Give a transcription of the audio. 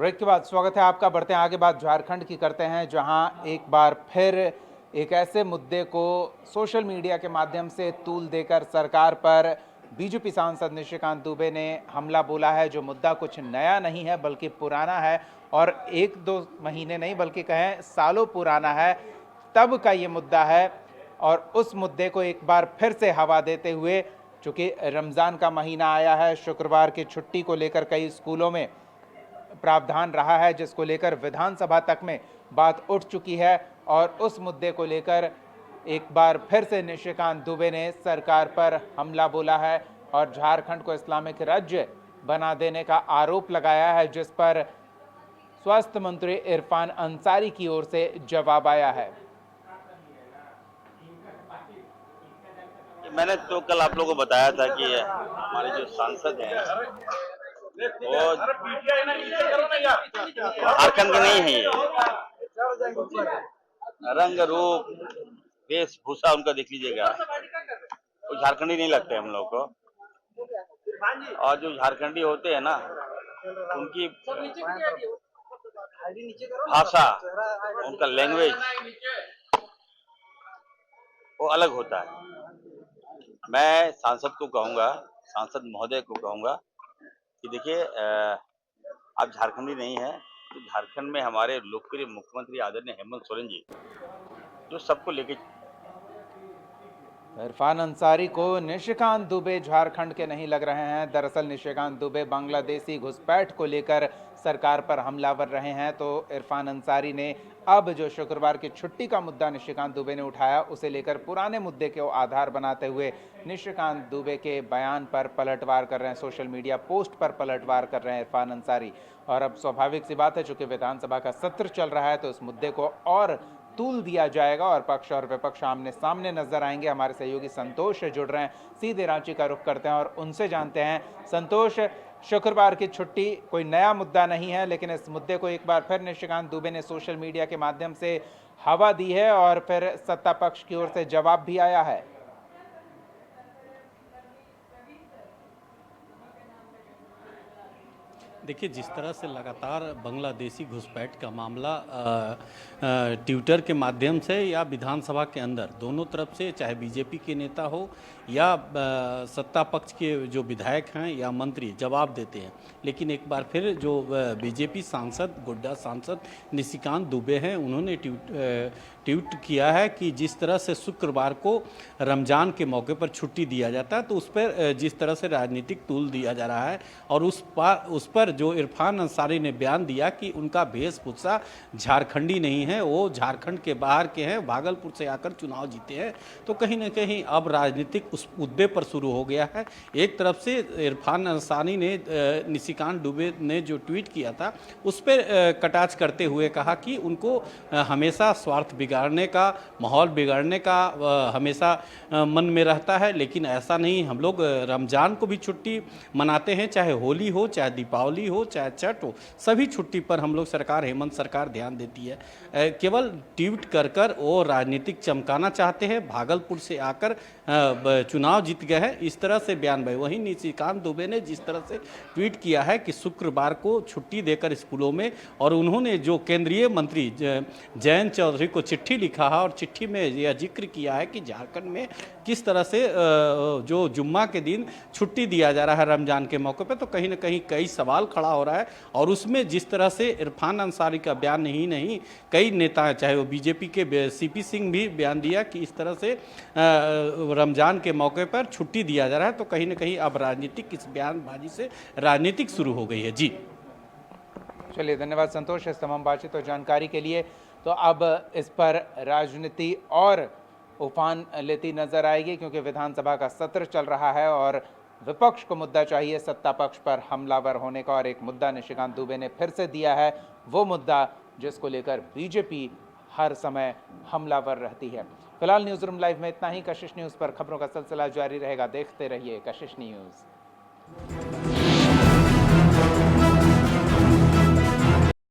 Break के बाद स्वागत है आपका। बढ़ते हैं आगे, बात झारखंड की करते हैं, जहां एक बार फिर एक ऐसे मुद्दे को सोशल मीडिया के माध्यम से तूल देकर सरकार पर बीजेपी सांसद निशिकांत दुबे ने हमला बोला है। जो मुद्दा कुछ नया नहीं है बल्कि पुराना है, और एक दो महीने नहीं बल्कि कहें सालों पुराना है, तब का ये मुद्दा है। और उस मुद्दे को एक बार फिर से हवा देते हुए, चूंकि रमज़ान का महीना आया है, शुक्रवार की छुट्टी को लेकर कई स्कूलों में प्रावधान रहा है, जिसको लेकर विधानसभा तक में बात उठ चुकी है। और उस मुद्दे को लेकर एक बार फिर से निशिकांत दुबे ने सरकार पर हमला बोला है और झारखंड को इस्लामिक राज्य बना देने का आरोप लगाया है, जिस पर स्वास्थ्य मंत्री इरफान अंसारी की ओर से जवाब आया है। मैंने तो कल आप लोगों को बताया था कि हमारे जो सांसद हैं वो झारखंड के नहीं है। ये रंग रूप वेशभूषा उनका देख लीजिएगा, वो झारखंडी नहीं लगते हम लोग को। और जो झारखंडी होते हैं ना, उनकी भाषा, उनका लैंग्वेज वो अलग होता है। मैं सांसद को कहूँगा, सांसद महोदय को कहूँगा कि देखिए, आप झारखंडी नहीं है तो झारखंड में हमारे लोकप्रिय मुख्यमंत्री आदरणीय हेमंत सोरेन जी जो सबको लेके। इरफान अंसारी को निशिकांत दुबे झारखंड के नहीं लग रहे हैं। दरअसल निशिकांत दुबे बांग्लादेशी घुसपैठ को लेकर सरकार पर हमलावर रहे हैं। तो इरफान अंसारी ने अब जो शुक्रवार की छुट्टी का मुद्दा निशिकांत दुबे ने उठाया, उसे लेकर पुराने मुद्दे को आधार बनाते हुए निशिकांत दुबे के बयान पर पलटवार कर रहे हैं, सोशल मीडिया पोस्ट पर पलटवार कर रहे हैं इरफान अंसारी। और अब स्वाभाविक सी बात है, चूंकि विधानसभा का सत्र चल रहा है, तो इस मुद्दे को और तूल दिया जाएगा और पक्ष और विपक्ष आमने सामने नजर आएंगे। हमारे सहयोगी संतोष जुड़ रहे हैं, सीधे रांची का रुख करते हैं और उनसे जानते हैं। संतोष, शुक्रवार की छुट्टी कोई नया मुद्दा नहीं है, लेकिन इस मुद्दे को एक बार फिर निशिकांत दुबे ने सोशल मीडिया के माध्यम से हवा दी है और फिर सत्ता पक्ष की ओर से जवाब भी आया है। देखिए, जिस तरह से लगातार बांग्लादेशी घुसपैठ का मामला ट्विटर के माध्यम से या विधानसभा के अंदर दोनों तरफ से, चाहे बीजेपी के नेता हो या सत्ता पक्ष के जो विधायक हैं या मंत्री, जवाब देते हैं। लेकिन एक बार फिर जो बीजेपी सांसद, गोड्डा सांसद निशिकांत दुबे हैं, उन्होंने ट्वीट किया है कि जिस तरह से शुक्रवार को रमज़ान के मौके पर छुट्टी दिया जाता है, तो उस पर जिस तरह से राजनीतिक तूल दिया जा रहा है, और उस पर जो इरफान अंसारी ने बयान दिया कि उनका वेशभूषा झारखंडी नहीं है, वो झारखंड के बाहर के हैं, भागलपुर से आकर चुनाव जीते हैं। तो कहीं ना कहीं अब राजनीतिक उस मुद्दे पर शुरू हो गया है। एक तरफ से इरफान अंसारी ने निशिकांत दुबे ने जो ट्वीट किया था उस पर कटाक्ष करते हुए कहा कि उनको हमेशा स्वार्थ बिगाड़ने का, माहौल बिगाड़ने का हमेशा मन में रहता है। लेकिन ऐसा नहीं, हम लोग रमज़ान को भी छुट्टी मनाते हैं, चाहे होली हो, चाहे दीपावली हो, चाहे छठ हो, सभी छुट्टी पर हम लोग सरकार, हेमंत सरकार ध्यान देती है। केवल ट्वीट कर कर वो राजनीतिक चमकाना चाहते हैं, भागलपुर से आकर चुनाव जीत गए हैं, इस तरह से बयान भाई। वहीं निशिकांत दुबे ने जिस तरह से ट्वीट किया है कि शुक्रवार को छुट्टी देकर स्कूलों में, और उन्होंने जो केंद्रीय मंत्री जयंत चौधरी को चिट्ठी लिखा है और चिट्ठी में यह जिक्र किया है कि झारखंड में किस तरह से जो जुम्मा के दिन छुट्टी दिया जा रहा है रमज़ान के मौके पर, तो कहीं ना कहीं कई सवाल खड़ा हो रहा है। और उसमें जिस तरह से इरफान अंसारी का बयान ही नहीं, कई नेता, चाहे वो बीजेपी के सीपी सिंह भी बयान दिया कि इस तरह से रमज़ान के मौके पर छुट्टी दिया जा रहा है, तो कहीं ना कहीं अब राजनीतिक, इस बयानबाजी से राजनीतिक शुरू हो गई है। जी चलिए, धन्यवाद संतोष इस तमाम बातचीत और जानकारी के लिए। तो अब इस पर राजनीति और उफान लेती नजर आएगी, क्योंकि विधानसभा का सत्र चल रहा है और विपक्ष को मुद्दा चाहिए सत्ता पक्ष पर हमलावर होने का। और एक मुद्दा निशिकांत दुबे ने फिर से दिया है, वो मुद्दा जिसको लेकर बीजेपी हर समय हमलावर रहती है। फिलहाल न्यूज़ रूम लाइव में इतना ही। कशिश न्यूज़ पर खबरों का सिलसिला जारी रहेगा, देखते रहिए कशिश न्यूज़।